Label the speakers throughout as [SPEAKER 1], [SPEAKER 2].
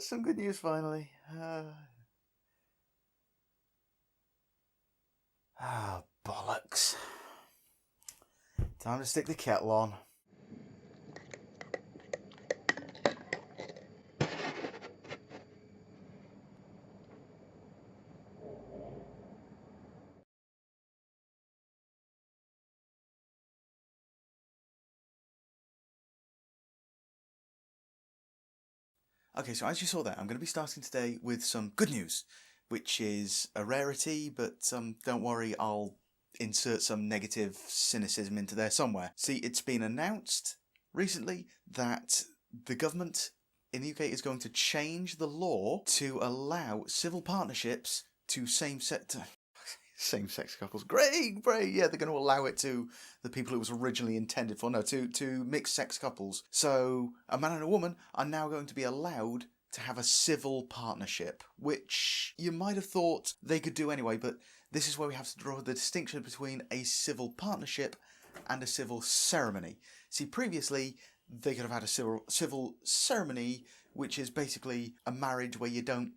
[SPEAKER 1] Some good news finally. Bollocks. Time to stick the kettle on. Okay, so as you saw there, I'm going to be starting today with some good news, which is a rarity, but don't worry, I'll insert some negative cynicism into there somewhere. See, it's been announced recently that the government in the UK is going to change the law to allow civil partnerships to same-sex couples. Great. Yeah, they're going to allow it to the people it was originally intended for. No, to mixed-sex couples. So a man and a woman are now going to be allowed to have a civil partnership, which you might have thought they could do anyway, but this is where we have to draw the distinction between a civil partnership and a civil ceremony. See, previously, they could have had a civil ceremony, which is basically a marriage where you don't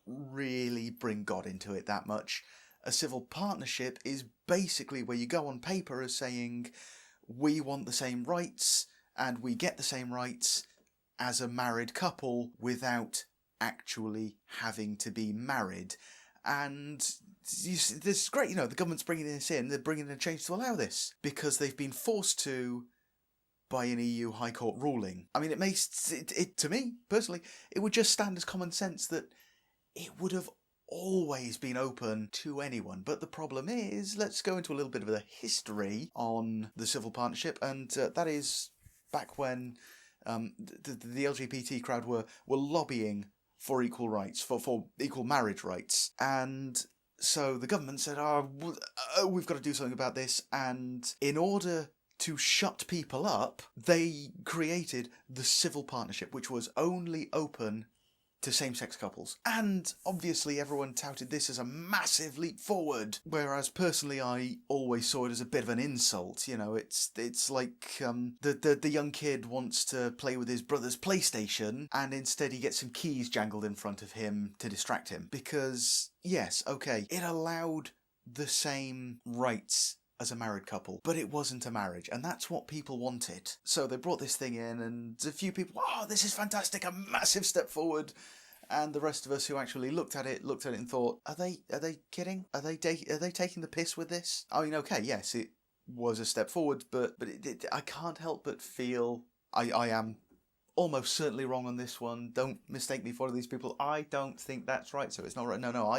[SPEAKER 1] really bring God into it that much. A civil partnership is basically where you go on paper as saying, we want the same rights and we get the same rights as a married couple without actually having to be married. And this is great, the government's bringing this in, they're bringing in a change to allow this, because they've been forced to by an EU High Court ruling. I mean, it to me, personally, it would just stand as common sense that it would have always been open to anyone. But the problem is, let's go into a little bit of a history on the civil partnership, and that is back when the LGBT crowd were lobbying for equal rights, for equal marriage rights. And so the government said, we've got to do something about this. And in order to shut people up, they created the civil partnership, which was only open to same-sex couples. And obviously everyone touted this as a massive leap forward, whereas personally I always saw it as a bit of an insult. It's like the young kid wants to play with his brother's PlayStation and instead he gets some keys jangled in front of him to distract him. Because, yes, okay, it allowed the same rights as a married couple, but it wasn't a marriage, and that's what people wanted. So they brought this thing in, and a few people, this is fantastic, a massive step forward. And the rest of us who actually looked at it and thought, are they kidding? Are they taking the piss with this? I mean, okay, yes, it was a step forward, but I can't help but feel I am almost certainly wrong on this one. Don't mistake me for one of these people. I don't think that's right, so it's not right. No,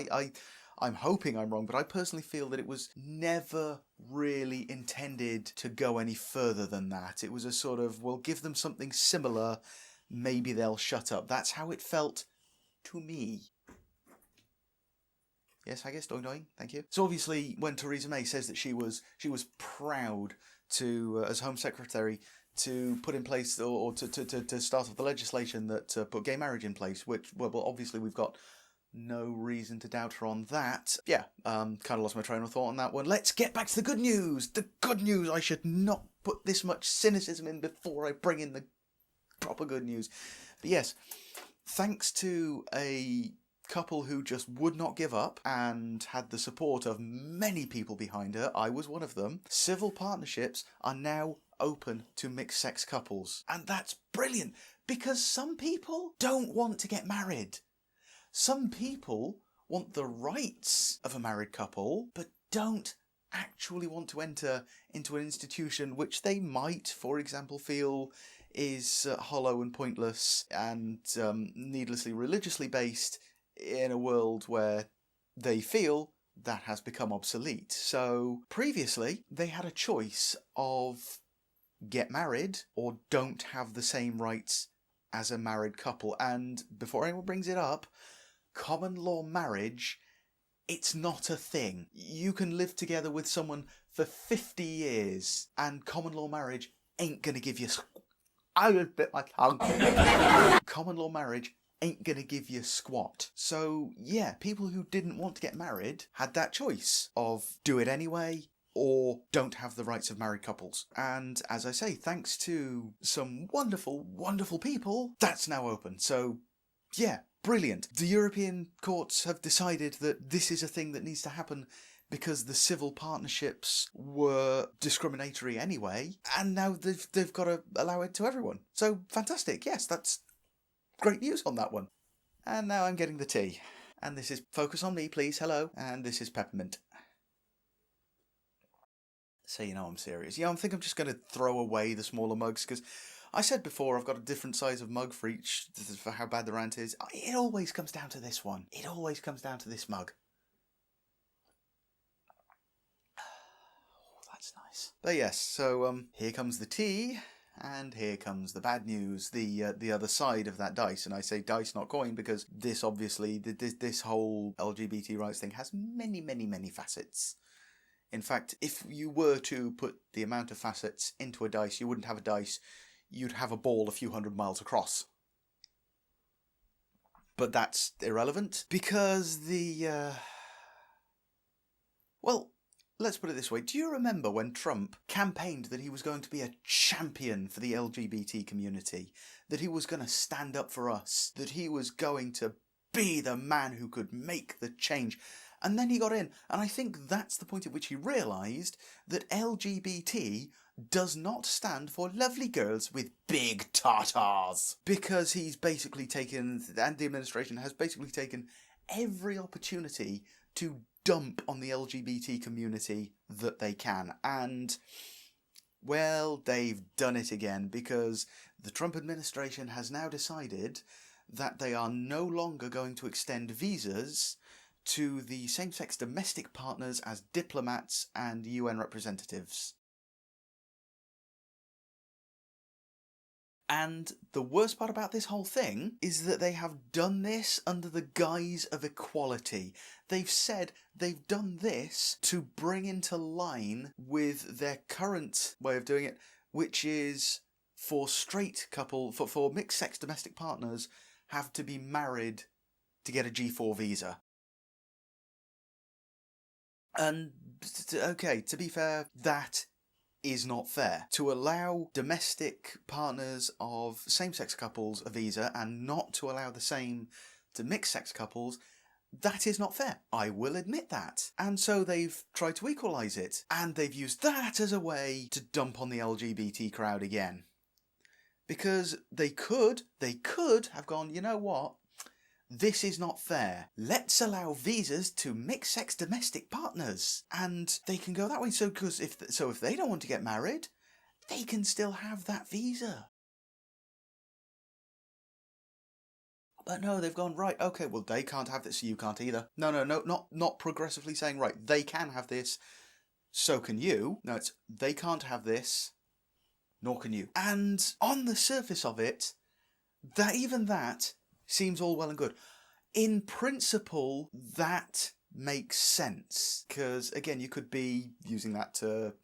[SPEAKER 1] I'm hoping I'm wrong, but I personally feel that it was never really intended to go any further than that. It was a sort of, we'll give them something similar, maybe they'll shut up. That's how it felt to me. Yes, I guess, doing, thank you. So obviously, when Theresa May says that she was proud to, as Home Secretary, to put in place, or to start off the legislation that put gay marriage in place, which, well, obviously we've got no reason to doubt her on that. Yeah, kind of lost my train of thought on that one. Let's get back to the good news. The good news. I should not put this much cynicism in before I bring in the proper good news. But yes, thanks to a couple who just would not give up and had the support of many people behind her, I was one of them, civil partnerships are now open to mixed-sex couples. And that's brilliant, because some people don't want to get married. Some people want the rights of a married couple, but don't actually want to enter into an institution which they might, for example, feel is hollow and pointless and needlessly religiously based in a world where they feel that has become obsolete. So previously, they had a choice of get married or don't have the same rights as a married couple. And before anyone brings it up, common law marriage, it's not a thing. You can live together with someone for 50 years and common law marriage ain't gonna give you... I just bit my tongue. Common law marriage ain't gonna give you squat. So yeah, people who didn't want to get married had that choice of do it anyway or don't have the rights of married couples. And as I say, thanks to some wonderful, wonderful people, that's now open. So Yeah, brilliant. The European courts have decided that this is a thing that needs to happen because the civil partnerships were discriminatory anyway, and now they've got to allow it to everyone. So, fantastic. Yes, that's great news on that one. And now I'm getting the tea. And this is Focus on Me, please, hello. And this is Peppermint. So you know I'm serious. Yeah, I think I'm just going to throw away the smaller mugs, because I said before I've got a different size of mug for each, for how bad the rant is. It always comes down to this one. It always comes down to this mug. Oh, that's nice. But yes, so here comes the tea. And here comes the bad news, the other side of that dice. And I say dice, not coin, because this obviously, this whole LGBT rights thing has many, many, many facets. In fact, if you were to put the amount of facets into a dice, you wouldn't have a dice, you'd have a ball a few hundred miles across. But that's irrelevant, because well, let's put it this way. Do you remember when Trump campaigned that he was going to be a champion for the LGBT community? That he was going to stand up for us? That he was going to be the man who could make the change? And then he got in, and I think that's the point at which he realised that LGBT does not stand for lovely girls with big tartars. Because he's basically taken, and the administration has basically taken every opportunity to dump on the LGBT community that they can. And, well, they've done it again, because the Trump administration has now decided that they are no longer going to extend visas to the same-sex domestic partners as diplomats and UN representatives. And the worst part about this whole thing is that they have done this under the guise of equality. They've said they've done this to bring into line with their current way of doing it, which is for for mixed-sex domestic partners have to be married to get a G4 visa. And, okay, to be fair, that is not fair. To allow domestic partners of same-sex couples a visa and not to allow the same to mixed-sex couples, that is not fair. I will admit that. And so they've tried to equalise it, and they've used that as a way to dump on the LGBT crowd again. Because they could have gone, you know what? This is not fair. Let's allow visas to mixed-sex domestic partners. And they can go that way. So if they don't want to get married, they can still have that visa. But no, they've gone, right, okay, well, they can't have this, so you can't either. No, not progressively saying, right, they can have this, so can you. No, it's, they can't have this, nor can you. And on the surface of it, that seems all well and good. In principle, that makes sense. Because, again, you could be using that to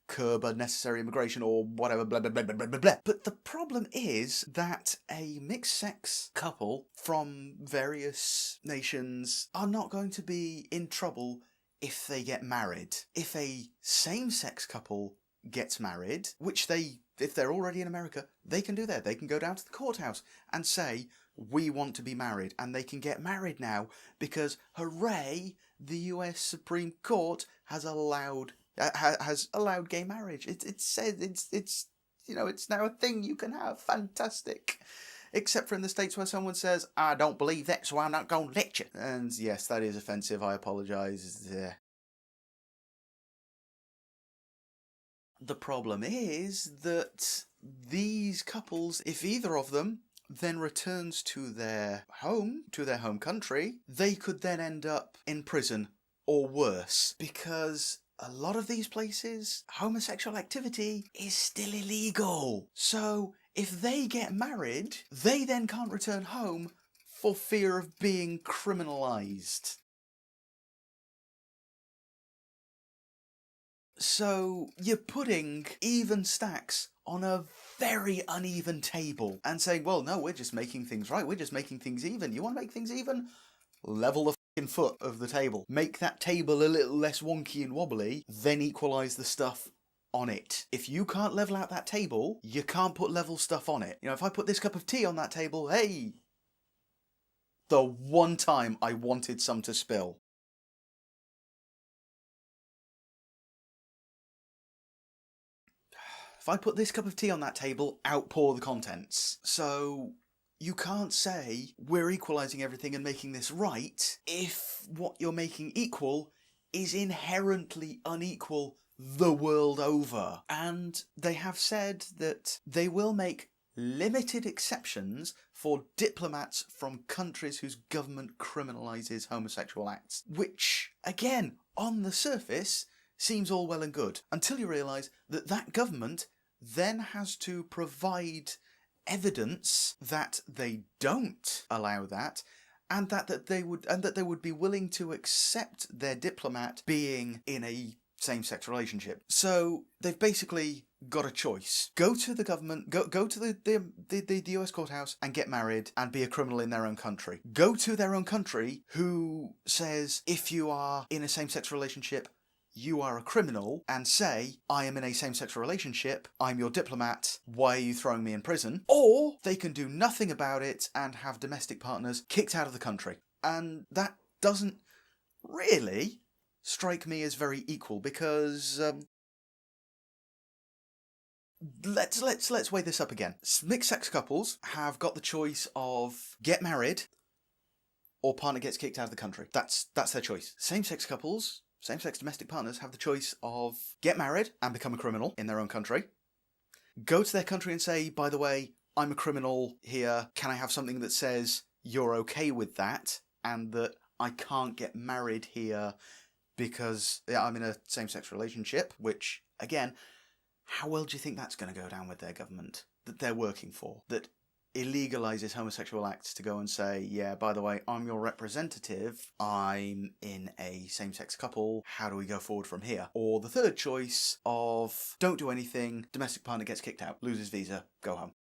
[SPEAKER 1] curb unnecessary immigration or whatever, blah, blah, blah, blah, blah, blah, blah. But the problem is that a mixed-sex couple from various nations are not going to be in trouble if they get married. If a same-sex couple gets married, which if they're already in America, they can do that. They can go down to the courthouse and say, we want to be married, and they can get married now because, hooray, the US Supreme Court has allowed gay marriage. It said it's now a thing you can have. Fantastic. Except for in the States where someone says, I don't believe that, so I'm not going to let you. And yes, that is offensive. I apologise. The problem is that these couples, if either of them then returns to their home country, they could then end up in prison or worse, because a lot of these places, homosexual activity is still illegal. So if they get married, they then can't return home for fear of being criminalised. So you're putting even stacks on a very uneven table and saying, well, no, we're just making things right. We're just making things even. You want to make things even? Level the fucking foot of the table. Make that table a little less wonky and wobbly, then equalise the stuff on it. If you can't level out that table, you can't put level stuff on it. If I put this cup of tea on that table, hey, The one time I wanted some to spill. If I put this cup of tea on that table, outpour the contents. So you can't say we're equalising everything and making this right if what you're making equal is inherently unequal the world over. And they have said that they will make limited exceptions for diplomats from countries whose government criminalises homosexual acts. Which, again, on the surface, seems all well and good, until you realise that that government then has to provide evidence that they don't allow that, and that they would be willing to accept their diplomat being in a same-sex relationship. So they've basically got a choice. Go to the government, go to the US courthouse and get married and be a criminal in their own country. Go to their own country, who says if you are in a same-sex relationship, you are a criminal, and say, I am in a same-sex relationship, I'm your diplomat, why are you throwing me in prison? Or they can do nothing about it and have domestic partners kicked out of the country. And that doesn't really strike me as very equal, because let's weigh this up again. Mixed-sex couples have got the choice of get married or partner gets kicked out of the country. That's their choice. Same-sex couples, same-sex domestic partners, have the choice of get married and become a criminal in their own country, go to their country and say, by the way, I'm a criminal here, can I have something that says you're okay with that, and that I can't get married here because I'm in a same-sex relationship, which, again, how well do you think that's going to go down with their government that they're working for, that illegalises homosexual acts, to go and say, yeah, by the way, I'm your representative, I'm in a same-sex couple, how do we go forward from here? Or the third choice of don't do anything, domestic partner gets kicked out, loses visa, go home.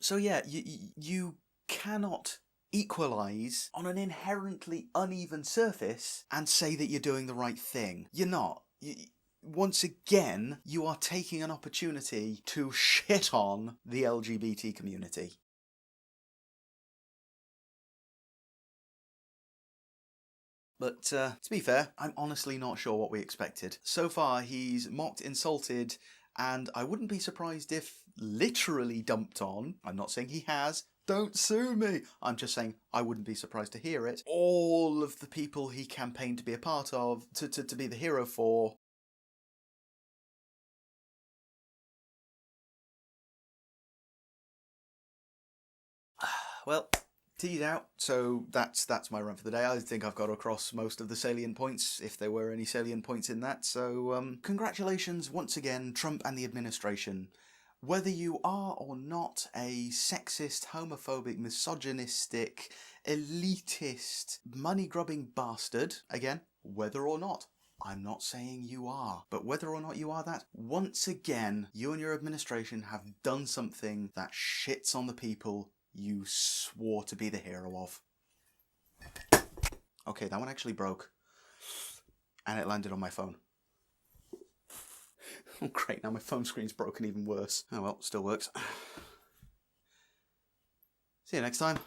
[SPEAKER 1] So yeah, you cannot equalise on an inherently uneven surface and say that you're doing the right thing. You're not. Once again, you are taking an opportunity to shit on the LGBT community. But to be fair, I'm honestly not sure what we expected. So far, he's mocked, insulted, and I wouldn't be surprised if literally dumped on. I'm not saying he has. Don't sue me! I'm just saying I wouldn't be surprised to hear it. All of the people he campaigned to be a part of, to be the hero for. Well, teed out, so that's my run for the day. I think I've got across most of the salient points, if there were any salient points in that. So, congratulations once again, Trump and the administration. Whether you are or not a sexist, homophobic, misogynistic, elitist, money-grubbing bastard, again, whether or not, I'm not saying you are, but whether or not you are that, once again, you and your administration have done something that shits on the people you swore to be the hero of. Okay, that one actually broke. And it landed on my phone. Oh, great, now my phone screen's broken even worse. Oh well, still works. See you next time.